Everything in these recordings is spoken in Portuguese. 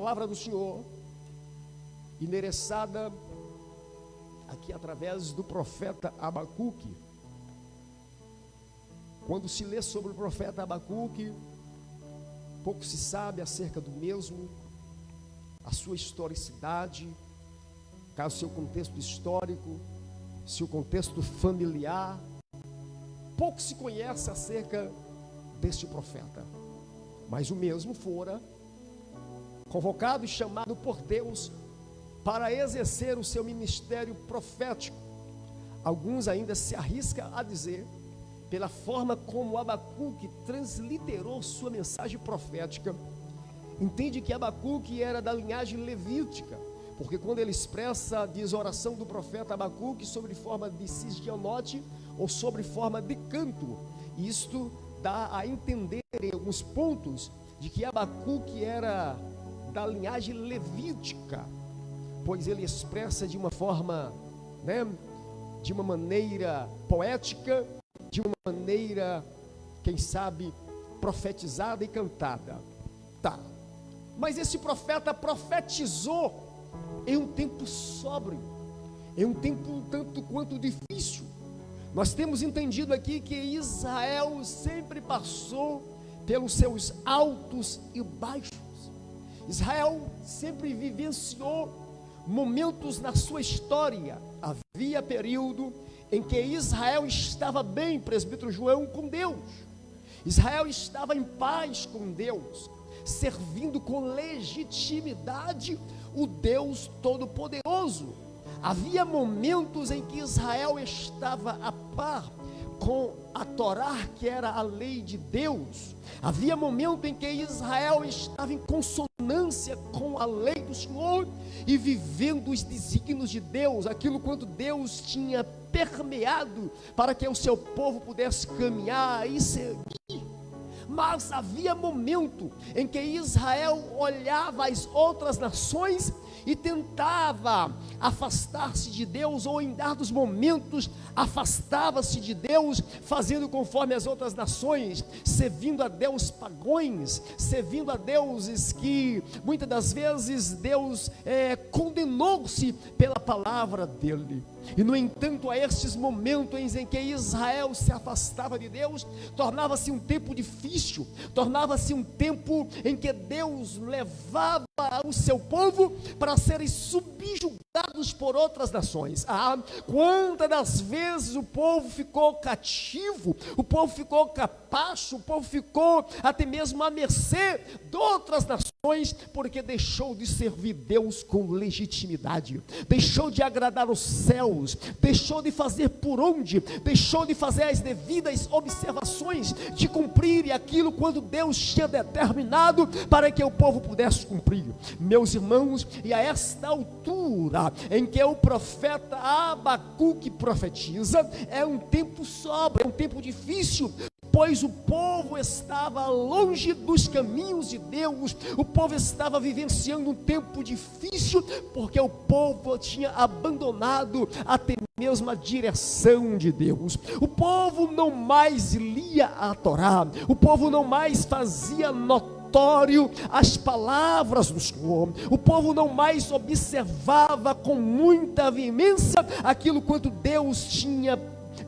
palavra do Senhor, endereçada aqui através do profeta Abacuque. Quando se lê sobre o profeta Abacuque, pouco se sabe acerca do mesmo, a sua historicidade, o seu contexto histórico, seu contexto familiar. Pouco se conhece acerca deste profeta, mas o mesmo fora convocado e chamado por Deus para exercer o seu ministério profético. Alguns ainda se arriscam a dizer, pela forma como Abacuque transliterou sua mensagem profética, entende que Abacuque era da linhagem levítica, porque quando ele expressa, diz a oração do profeta Abacuque sobre forma de cisgionote ou sobre forma de canto, isto dá a entender em alguns pontos de que Abacuque era da linhagem levítica, pois ele expressa de uma forma, de uma maneira poética, de uma maneira, quem sabe, profetizada e cantada. Mas esse profeta profetizou em um tempo sóbrio, em um tempo tanto quanto difícil. Nós temos entendido aqui que Israel sempre passou pelos seus altos e baixos. Israel sempre vivenciou momentos na sua história. Havia período em que Israel estava bem, presbítero João, com Deus. Israel estava em paz com Deus, servindo com legitimidade o Deus Todo-Poderoso. Havia momentos em que Israel estava a par com a Torá, que era a lei de Deus. Havia momento em que Israel estava em consonância com a lei do Senhor e vivendo os desígnios de Deus, aquilo quanto Deus tinha permeado para que o seu povo pudesse caminhar e seguir. Mas havia momento em que Israel olhava as outras nações e tentava afastar-se de Deus, ou em dados momentos afastava-se de Deus, fazendo conforme as outras nações, servindo a Deus pagões, servindo a deuses que muitas das vezes Deus condenou-se pela palavra dele. E no entanto, a estes momentos em que Israel se afastava de Deus, tornava-se um tempo difícil, tornava-se um tempo em que Deus levava o seu povo para serem subjugados por outras nações. Quantas das vezes o povo ficou cativo, o povo ficou capacho, o povo ficou até mesmo à mercê de outras nações, porque deixou de servir Deus com legitimidade, deixou de agradar os céus, deixou de fazer por onde, deixou de fazer as devidas observações, de cumprir aquilo quando Deus tinha determinado para que o povo pudesse cumprir. Meus irmãos, e a esta altura em que o profeta Abacuque profetiza, é um tempo sóbrio, é um tempo difícil, pois o povo estava longe dos caminhos de Deus, o povo estava vivenciando um tempo difícil, porque o povo tinha abandonado até mesmo a direção de Deus. O povo não mais lia a Torá, o povo não mais fazia notório as palavras do Senhor, o povo não mais observava com muita veemência aquilo quanto Deus tinha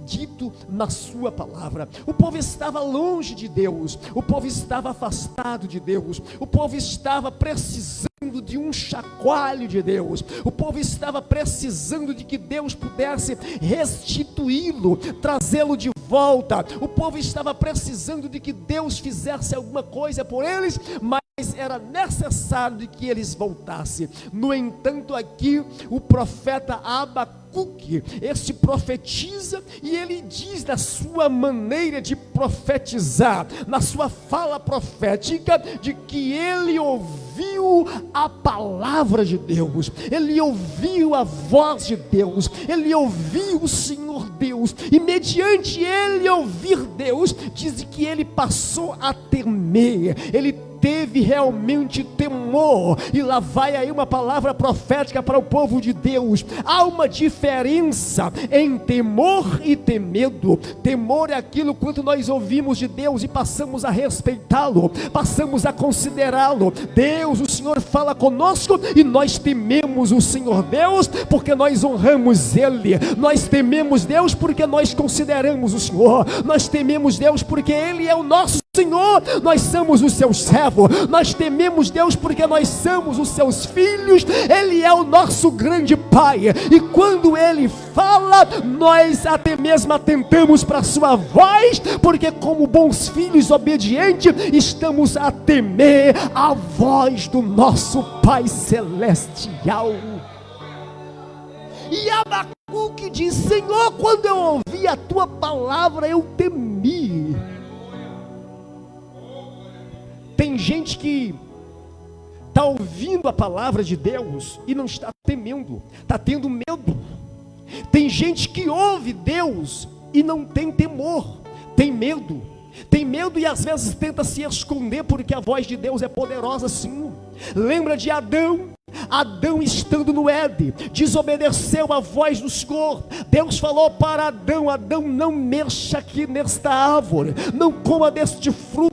dito na sua palavra. O povo estava longe de Deus, o povo estava afastado de Deus, o povo estava precisando de um chacoalho de Deus, o povo estava precisando de que Deus pudesse restituí-lo, trazê-lo de volta. O povo estava precisando de que Deus fizesse alguma coisa por eles, mas era necessário de que eles voltassem. No entanto, aqui o profeta Abacuque, este profetiza, e ele diz na sua maneira de profetizar, na sua fala profética, de que ele ouviu a palavra de Deus, ele ouviu a voz de Deus, ele ouviu o Senhor Deus, e mediante ele ouvir Deus, diz que ele passou a temer, ele teve realmente temor. E lá vai aí uma palavra profética para o povo de Deus. Há uma diferença em temor e ter medo. Temor é aquilo quando nós ouvimos de Deus e passamos a respeitá-lo, passamos a considerá-lo. Deus, o Senhor fala conosco e nós tememos o Senhor Deus porque nós honramos Ele. Nós tememos Deus porque nós consideramos o Senhor. Nós tememos Deus porque Ele é o nosso Senhor, nós somos os seus servos. Nós tememos Deus porque nós somos os seus filhos. Ele é o nosso grande Pai, e quando Ele fala, nós até mesmo atentamos para a sua voz, porque como bons filhos obedientes, estamos a temer a voz do nosso Pai Celestial. E Abacuque diz: Senhor, quando eu ouvi a tua palavra, eu temi. Tem gente que está ouvindo a palavra de Deus e não está temendo, está tendo medo. Tem gente que ouve Deus e não tem temor, tem medo. Tem medo e às vezes tenta se esconder, porque a voz de Deus é poderosa sim. Lembra de Adão? Adão, estando no Éden, desobedeceu a voz do Senhor. Deus falou para Adão: Adão, não mexa aqui nesta árvore, não coma deste fruto.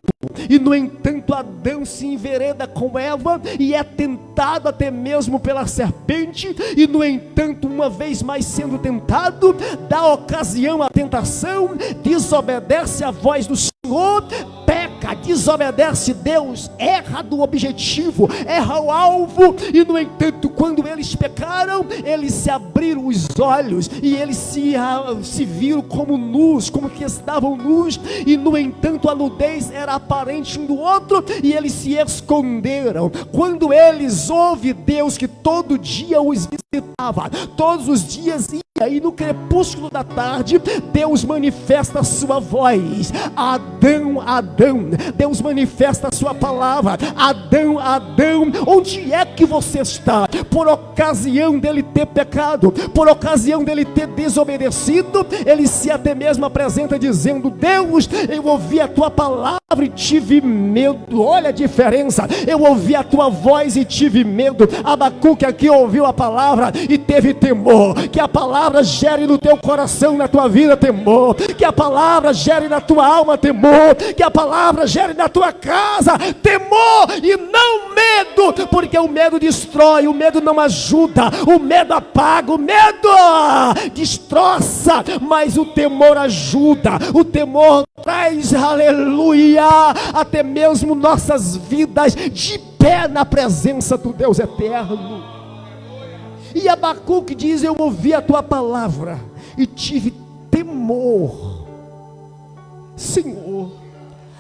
E no entanto Adão se envereda com Eva e é tentado até mesmo pela serpente. E no entanto, uma vez mais sendo tentado, dá ocasião à tentação, desobedece a voz do Senhor, peca, desobedece Deus, erra do objetivo, erra o alvo. E no entanto, quando eles pecaram, eles se abriram os olhos e eles se viram como nus, como que estavam nus. E no entanto a nudez era aparente um do outro, e eles se esconderam. Quando eles ouvem Deus que todo dia os visitava, todos os dias ia, e no crepúsculo da tarde Deus manifesta a sua voz: Adão, Adão. Deus manifesta a sua palavra: Adão, Adão, onde é que você está? Por ocasião dele ter pecado, por ocasião dele ter desobedecido, ele se até mesmo apresenta dizendo: Deus, eu ouvi a tua palavra e tive medo. Olha a diferença: eu ouvi a tua voz e tive medo. Abacuque aqui ouviu a palavra e teve temor. Que a palavra gere no teu coração, na tua vida, temor. Que a palavra gere na tua alma, temor. Que a palavra gere na tua casa, temor, e não medo, porque o medo destrói, o medo não ajuda, o medo apaga, o medo destroça, mas o temor ajuda. O temor traz, aleluia, até mesmo nossas vidas de pé na presença do Deus eterno. E Abacuque diz: eu ouvi a tua palavra e tive temor. Senhor,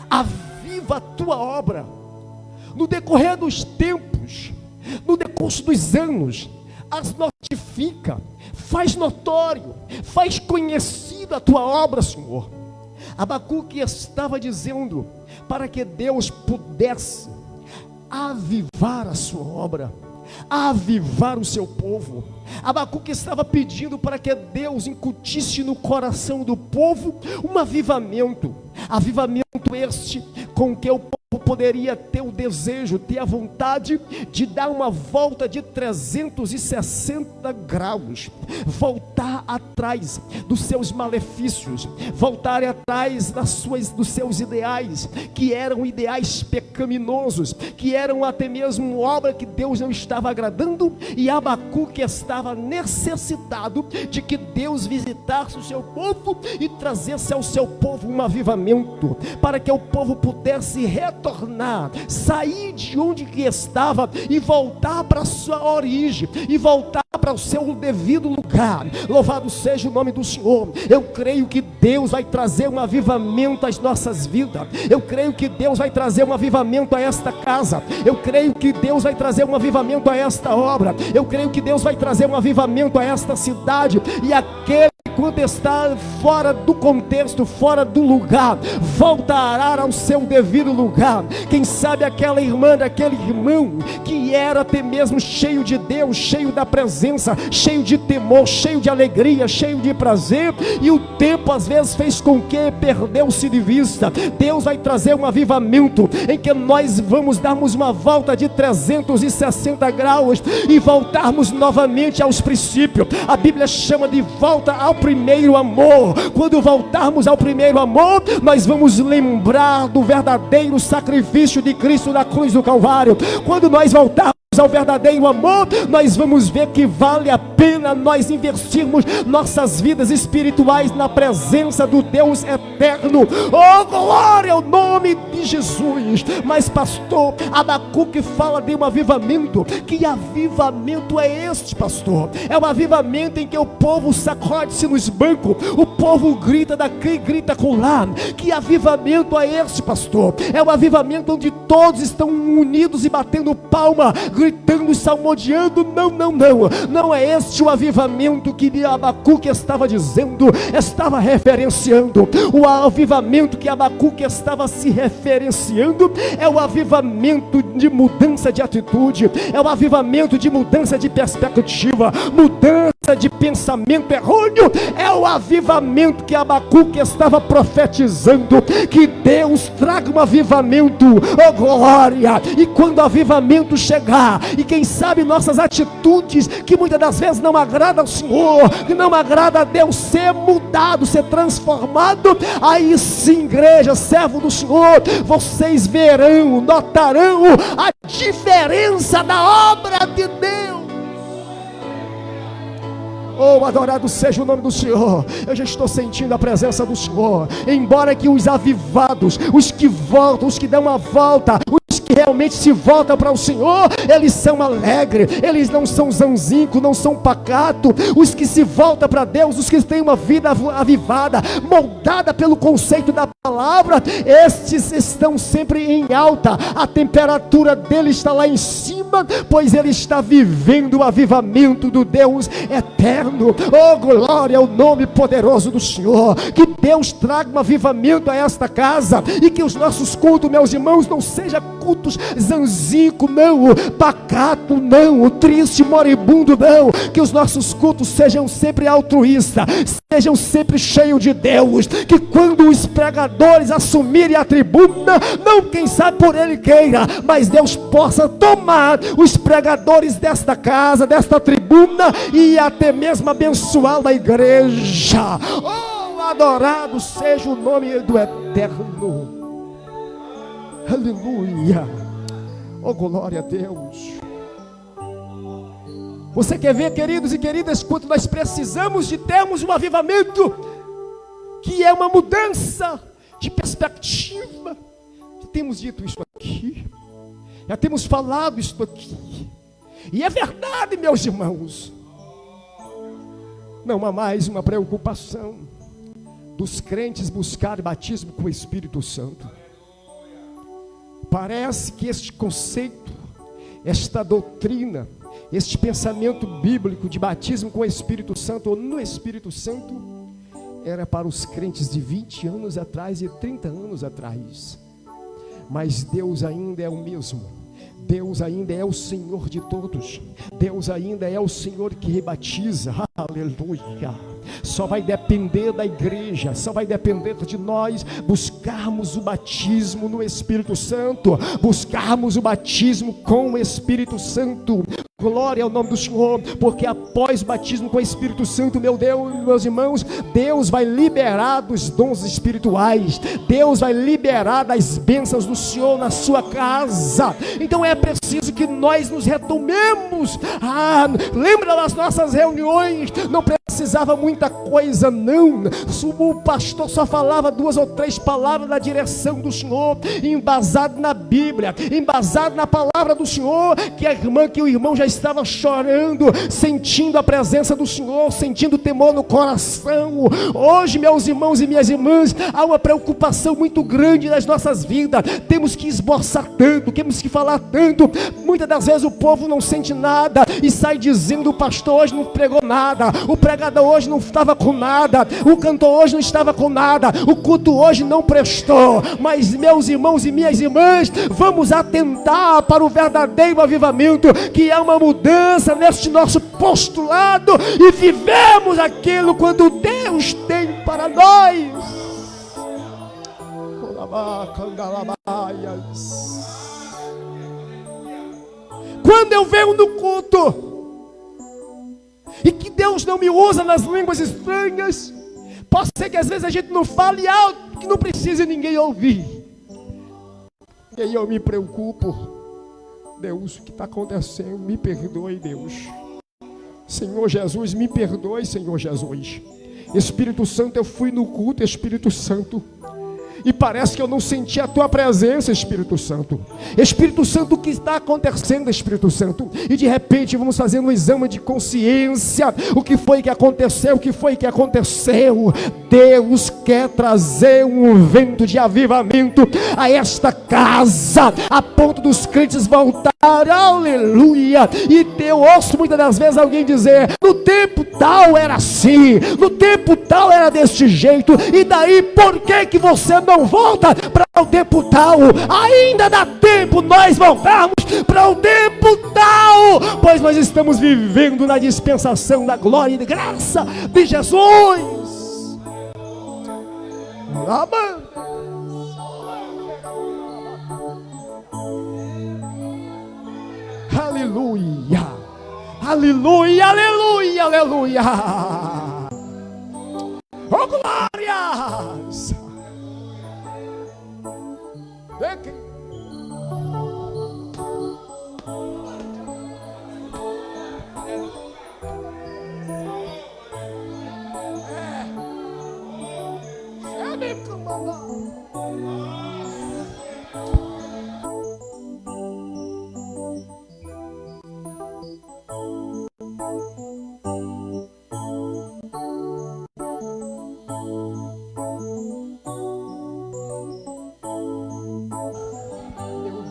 aviva a tua obra no decorrer dos tempos, no decurso dos anos. As notifica, faz notório, faz conhecida a tua obra, Senhor. Abacuque estava dizendo para que Deus pudesse avivar a sua obra, avivar o seu povo. Abacuque estava pedindo para que Deus incutisse no coração do povo um avivamento este com que o povo poderia ter o desejo, ter a vontade de dar uma volta de 360 graus, voltar atrás dos seus malefícios, voltar atrás dos seus ideais, que eram ideais pecaminosos, que eram até mesmo obra que Deus não estava agradando. E Abacuque estava necessitado de que Deus visitasse o seu povo e trazesse ao seu povo um avivamento, para que o povo pudesse retornar, sair de onde que estava e voltar para a sua origem, e voltar para o seu devido lugar. Louvado seja o nome do Senhor. Eu creio que Deus vai trazer um avivamento às nossas vidas. Eu creio que Deus vai trazer um avivamento a esta casa. Eu creio que Deus vai trazer um avivamento a esta obra. Eu creio que Deus vai trazer um avivamento a esta cidade. E aquele enquanto está fora do contexto, fora do lugar, voltará ao seu devido lugar. Quem sabe aquela irmã, aquele irmão que era até mesmo cheio de Deus, cheio da presença, cheio de temor, cheio de alegria, cheio de prazer, e o tempo às vezes fez com que perdeu-se de vista. Deus vai trazer um avivamento em que nós vamos darmos uma volta de 360 graus e voltarmos novamente aos princípios. A Bíblia chama de volta ao primeiro amor. Quando voltarmos ao primeiro amor, nós vamos lembrar do verdadeiro sacrifício de Cristo na cruz do Calvário. Quando nós voltarmos ao verdadeiro amor, nós vamos ver que vale a pena nós investirmos nossas vidas espirituais na presença do Deus eterno. Oh, glória ao nome de Jesus. Mas pastor, Abacuque fala de um avivamento. Que avivamento é este, pastor? É um avivamento em que o povo sacode-se nos bancos, o povo grita daqui, grita colar. Que avivamento é este, pastor? É um avivamento onde todos estão unidos e batendo palma, gritando e salmodiando. Não é este o avivamento que Abacuque estava dizendo, estava referenciando. O avivamento que Abacuque estava se referenciando é o avivamento de mudança de atitude, é o avivamento de mudança de perspectiva, mudança de pensamento errôneo. É o avivamento que Abacuque estava profetizando, que Deus traga um avivamento, oh glória. E quando o avivamento chegar, e quem sabe nossas atitudes, que muitas das vezes não agrada ao Senhor, que não agrada a Deus, ser mudado, ser transformado, aí sim, igreja, servo do Senhor, vocês verão, notarão a diferença da obra de Deus. Oh, adorado seja o nome do Senhor. Eu já estou sentindo a presença do Senhor. Embora que os avivados, os que voltam, os que dão uma volta, os que realmente se voltam para o Senhor, eles são alegres, eles não são zanzinco, não são pacato. Os que se voltam para Deus, os que têm uma vida avivada, moldada pelo conceito da palavra, estes estão sempre em alta. A temperatura dele está lá em cima, pois ele está vivendo o avivamento do Deus eterno. Oh, glória ao nome poderoso do Senhor. Que Deus traga um avivamento a esta casa, e que os nossos cultos, meus irmãos, não sejam cultos zanzico, não, pacato, não, triste, moribundo, não. Que os nossos cultos sejam sempre altruístas, sejam sempre cheios de Deus. Que quando os pregadores assumirem a tribuna, não quem sabe por ele queira, mas Deus possa tomar os pregadores desta casa, desta tribuna, e até mesmo abençoar a igreja. Oh, adorado seja o nome do eterno. Aleluia. Oh, glória a Deus. Você quer ver, queridos e queridas, quanto nós precisamos de termos um avivamento, que é uma mudança de perspectiva. Já temos dito isso aqui, já temos falado isso aqui, e é verdade, meus irmãos. Não há mais uma preocupação dos crentes buscar batismo com o Espírito Santo. Parece que este conceito, esta doutrina, este pensamento bíblico de batismo com o Espírito Santo ou no Espírito Santo era para os crentes de 20 anos atrás e 30 anos atrás. Mas Deus ainda é o mesmo. Deus ainda é o Senhor de todos. Deus ainda é o Senhor que rebatiza. Aleluia. Só vai depender da igreja, só vai depender de nós buscarmos o batismo no Espírito Santo, buscarmos o batismo com o Espírito Santo. Glória ao nome do Senhor, porque após o batismo com o Espírito Santo, meu Deus, meus irmãos, Deus vai liberar dos dons espirituais, Deus vai liberar das bênçãos do Senhor na sua casa. Então é preciso que nós nos retomemos. Lembra das nossas reuniões? Não precisava muita coisa, não. O pastor só falava 2 ou 3 palavras da direção do Senhor, embasado na Bíblia, embasado na palavra do Senhor, que o irmão já estava chorando, sentindo a presença do Senhor, sentindo temor no coração. Hoje, meus irmãos e minhas irmãs, há uma preocupação muito grande nas nossas vidas. Temos que esboçar tanto, temos que falar tanto. Muitas das vezes o povo não sente nada e sai dizendo: o pastor hoje não pregou nada, o pregador hoje não estava com nada, o cantor hoje não estava com nada, o culto hoje não prestou. Mas, meus irmãos e minhas irmãs, vamos atentar para o verdadeiro avivamento, que é uma mudança neste nosso postulado, e vivemos aquilo quando Deus tem para nós. Quando eu venho no culto e que Deus não me usa nas línguas estranhas, pode ser que às vezes a gente não fale alto, que não precise ninguém ouvir, e aí eu me preocupo: Deus, o que está acontecendo? Me perdoe, Deus. Senhor Jesus, me perdoe, Senhor Jesus. Espírito Santo, eu fui no culto, Espírito Santo, e parece que eu não senti a tua presença, Espírito Santo. Espírito Santo, o que está acontecendo, Espírito Santo? E de repente vamos fazendo um exame de consciência. O que foi que aconteceu? O que foi que aconteceu? Deus quer trazer um vento de avivamento a esta casa, a ponto dos crentes voltar, aleluia. E eu ouço muitas das vezes alguém dizer: no tempo tal era assim, no tempo tal era deste jeito, e daí por que você não volta para o tempo tal? Ainda dá tempo nós voltarmos para o tempo tal, pois nós estamos vivendo na dispensação da glória e da graça de Jesus. Amém. Aleluia, aleluia, aleluia, aleluia. Oh, glórias.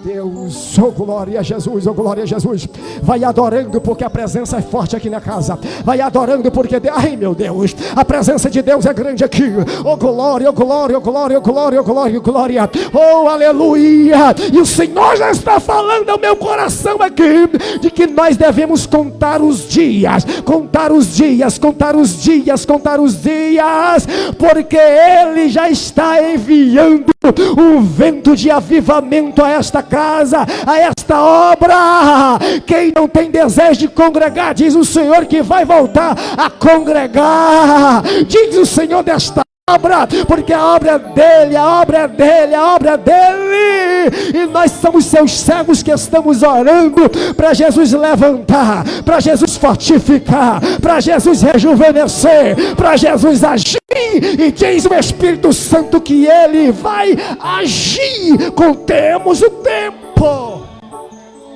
Deus, oh glória a Jesus, oh glória a Jesus. Vai adorando, porque a presença é forte aqui na casa. Vai adorando, porque, ai meu Deus, a presença de Deus é grande aqui. Oh glória, oh glória, oh glória, oh glória, oh glória, oh glória, oh aleluia. E o Senhor já está falando ao meu coração aqui, de que nós devemos contar os dias, contar os dias, contar os dias, contar os dias, porque Ele já está enviando um vento de avivamento a esta casa, a esta obra. Quem não tem desejo de congregar, diz o Senhor que vai voltar a congregar. Diz o Senhor desta obra, porque a obra é dele, a obra é dele, a obra é dele. E nós somos seus servos que estamos orando para Jesus levantar, para Jesus fortificar, para Jesus rejuvenescer, para Jesus agir. E diz o Espírito Santo que Ele vai agir. Contemos o tempo.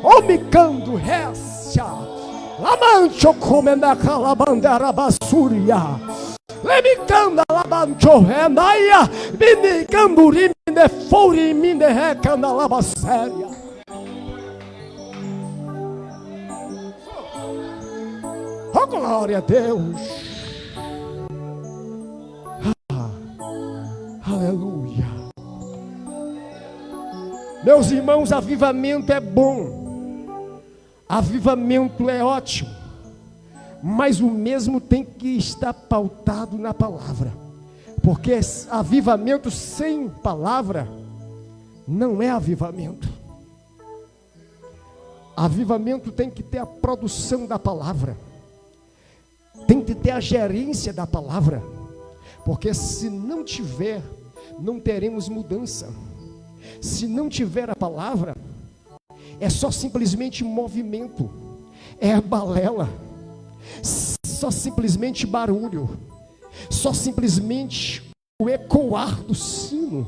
Omicando récia, lamancho comenda calabandera basúria, lemicanda labancho renaia, minicamburi mine fori mine recanda labasséria. Oh glória a Deus. Aleluia. Meus irmãos, avivamento é bom, avivamento é ótimo, mas o mesmo tem que estar pautado na palavra, porque avivamento sem palavra não é avivamento. Avivamento tem que ter a produção da palavra, tem que ter a gerência da palavra, porque se não tiver, não teremos mudança. Se não tiver a palavra, é só simplesmente movimento, é balela, só simplesmente barulho, só simplesmente o ecoar do sino.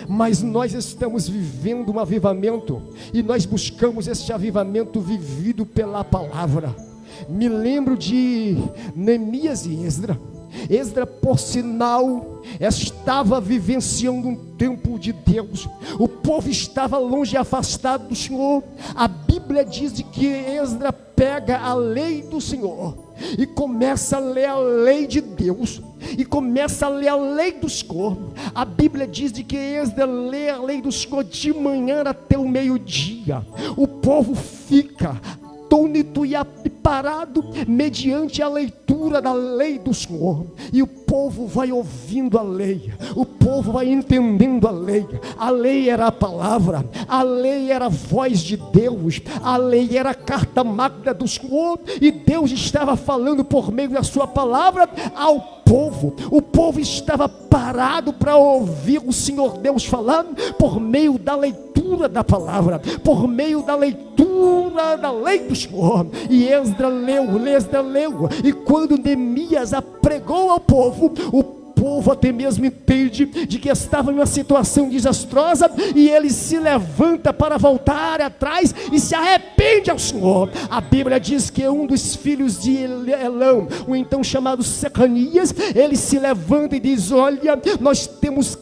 mas nós estamos vivendo um avivamento, e nós buscamos este avivamento vivido pela palavra. Me lembro de Neemias e Esdra. Esdra, por sinal, estava vivenciando um tempo de Deus. O povo estava longe e afastado do Senhor. A Bíblia diz de que Esdra pega a lei do Senhor e começa a ler a lei de Deus, e começa a ler a lei do Senhor. A Bíblia diz de que Esdra lê a lei do Senhor de manhã até o meio-dia. O povo fica atônito e parado mediante a leitura da lei do Senhor, e o povo vai ouvindo a lei, o povo vai entendendo a lei. A lei era a palavra, a lei era a voz de Deus, a lei era a carta magna do Senhor, e Deus estava falando por meio da sua palavra ao povo. O povo estava parado para ouvir o Senhor Deus falando por meio da leitura da palavra, por meio da leitura da lei do Senhor. E Esdra leu, e quando Neemias pregou ao povo, o povo até mesmo entende de que estava em uma situação desastrosa, e ele se levanta para voltar atrás e se arrepende ao Senhor. A Bíblia diz que um dos filhos de Elão, o então chamado Secanias, ele se levanta e diz: olha, nós temos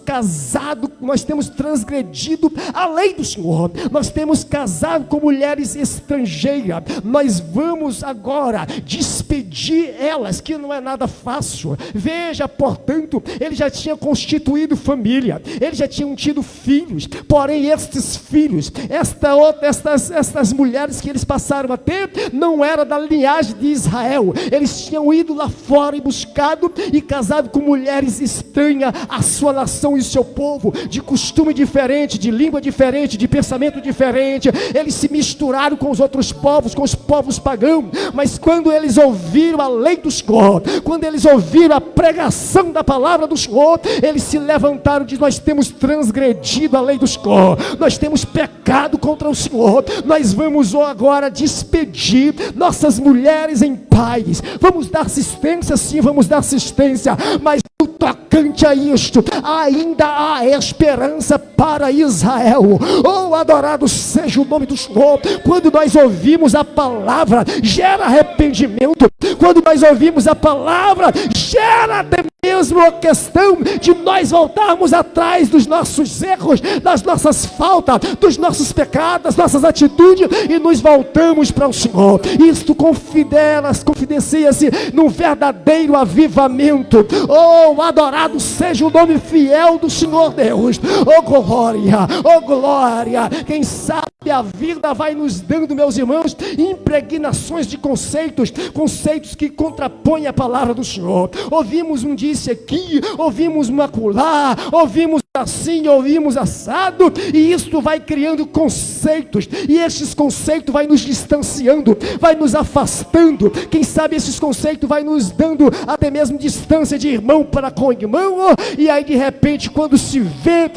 transgredido a lei do Senhor, nós temos casado com mulheres estrangeiras, nós vamos agora despedir elas, que não é nada fácil. Veja, portanto, ele já tinha constituído família, eles já tinham tido filhos, porém estes filhos, estas mulheres que eles passaram a ter, não era da linhagem de Israel. Eles tinham ido lá fora e buscado e casado com mulheres estranhas à sua nação e seu povo, de costume diferente, de língua diferente, de pensamento diferente. Eles se misturaram com os outros povos, com os povos pagãos. Mas quando eles ouviram a lei do Senhor, quando eles ouviram a pregação da palavra do Senhor, eles se levantaram e disseram: nós temos transgredido a lei do Senhor, nós temos pecado contra o Senhor, nós vamos agora despedir nossas mulheres em paz. Vamos dar assistência, sim, vamos dar assistência, mas no tocante a isto, ainda há esperança para Israel. Oh, adorado seja o nome do Senhor. Quando nós ouvimos a palavra, gera arrependimento. Quando nós ouvimos a palavra, gera até mesmo a questão de nós voltarmos atrás dos nossos erros, das nossas faltas, dos nossos pecados, das nossas atitudes, e nos voltamos para o Senhor. Isto confidencia-se num verdadeiro avivamento. Oh, adorado seja o nome fiel do Senhor Deus. Oh glória, oh glória. Quem sabe a vida vai nos dando, meus irmãos, impregnações de conceitos que contrapõem a palavra do Senhor. Ouvimos um disse aqui, ouvimos um acolá, ouvimos assim, ouvimos assado, e isto vai criando conceitos, e estes conceitos vai nos distanciando, vai nos afastando. Quem sabe esses conceitos vai nos dando até mesmo distância de irmão para com irmão, e aí de repente, quando se vê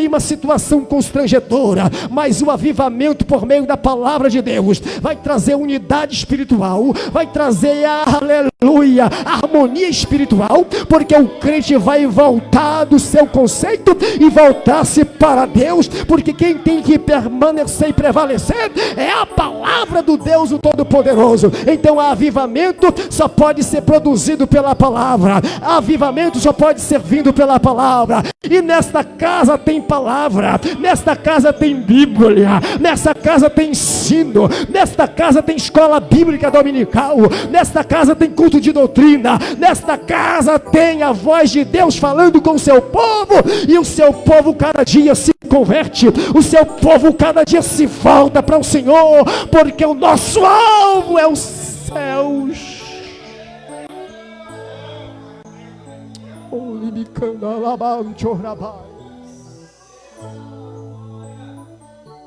em uma situação constrangedora. Mas o avivamento por meio da palavra de Deus vai trazer unidade espiritual, vai trazer aleluia, harmonia espiritual, porque o crente vai voltar do seu conceito e voltar-se para Deus, porque quem tem que permanecer e prevalecer é a palavra do Deus o Todo-Poderoso. Então avivamento só pode ser produzido pela palavra, avivamento só pode ser vindo pela palavra. E nesta casa tem palavra, nesta casa tem Bíblia, nesta casa tem ensino, nesta casa tem escola bíblica dominical, nesta casa tem culto de doutrina, nesta casa tem a voz de Deus falando com o seu povo, e o seu povo cada dia se converte, o seu povo cada dia se volta para o Senhor, porque o nosso alvo é os céus.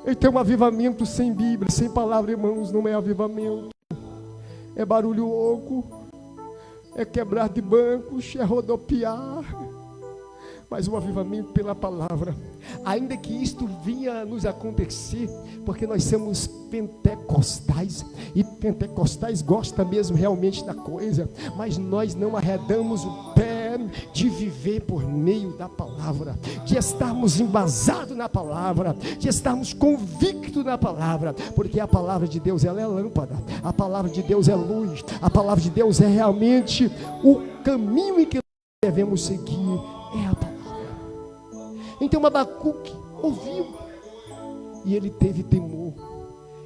Então avivamento sem Bíblia, sem palavra, irmãos, não é avivamento. É barulho oco, é quebrar de bancos, é rodopiar. Mas o avivamento pela palavra, ainda que isto vinha nos acontecer, porque nós somos pentecostais, e pentecostais gostam mesmo realmente da coisa, mas nós não arredamos o pé de viver por meio da palavra, de estarmos embasados na palavra, de estarmos convictos na palavra, porque a palavra de Deus, ela é lâmpada, a palavra de Deus é luz, a palavra de Deus é realmente o caminho em que devemos seguir, é a palavra. Então Abacuque ouviu, e ele teve temor,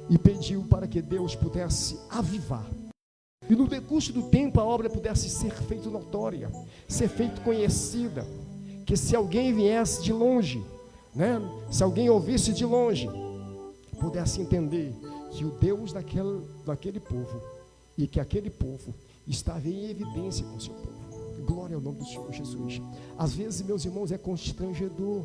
e pediu para que Deus pudesse avivar, e no decurso do tempo a obra pudesse ser feita notória, ser feita conhecida, que se alguém viesse de longe, se alguém ouvisse de longe, pudesse entender que o Deus daquele povo, e que aquele povo estava em evidência com o seu povo. Glória ao nome do Senhor Jesus. Às vezes, meus irmãos, é constrangedor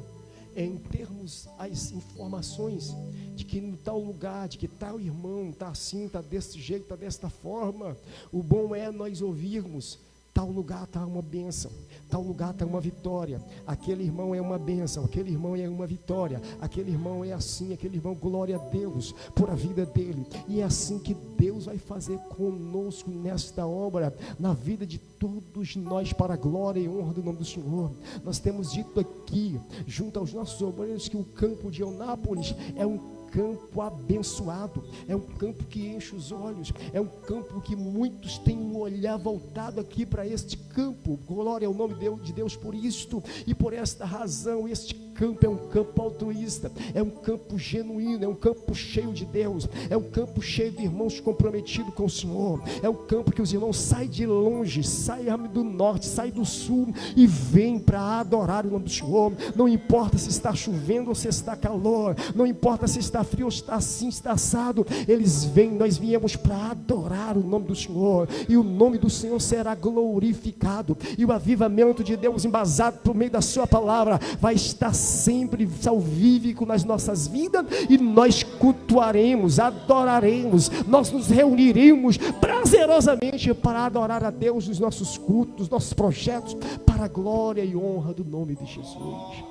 em termos as informações de que no tal lugar, de que tal irmão está assim, está desse jeito, está desta forma. O bom é nós ouvirmos: tal lugar está uma bênção, tal lugar está uma vitória, aquele irmão é uma bênção, aquele irmão é uma vitória, aquele irmão é assim, aquele irmão, glória a Deus por a vida dele. E é assim que Deus vai fazer conosco nesta obra, na vida de todos nós, para a glória e honra do nome do Senhor. Nós temos dito aqui, junto aos nossos obreiros, que o campo de Eunápolis é um campo abençoado, é um campo que enche os olhos, é um campo que muitos têm um olhar voltado aqui para este campo. Glória ao nome de Deus por isto, e por esta razão. Este campo é um campo altruísta, é um campo genuíno, é um campo cheio de Deus, é um campo cheio de irmãos comprometidos com o Senhor, é um campo que os irmãos saem de longe, saem do norte, saem do sul e vêm para adorar o nome do Senhor. Não importa se está chovendo ou se está calor, não importa se está frio ou está assim, está assado, eles vêm. Nós viemos para adorar o nome do Senhor, e o nome do Senhor será glorificado, e o avivamento de Deus, embasado por meio da sua palavra, vai estar sempre salvífico nas nossas vidas, e nós cultuaremos, adoraremos, nós nos reuniremos prazerosamente para adorar a Deus nos nossos cultos, nos nossos projetos, para a glória e honra do nome de Jesus.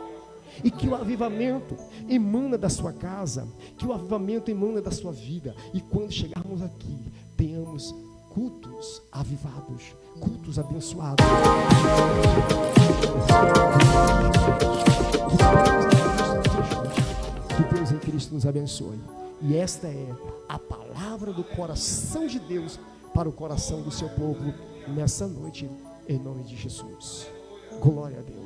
E que o avivamento emana da sua casa, que o avivamento emana da sua vida, e quando chegarmos aqui, tenhamos cultos avivados, cultos abençoados. Que Deus em Cristo nos abençoe. E esta é a palavra do coração de Deus para o coração do seu povo nessa noite, em nome de Jesus. Glória a Deus.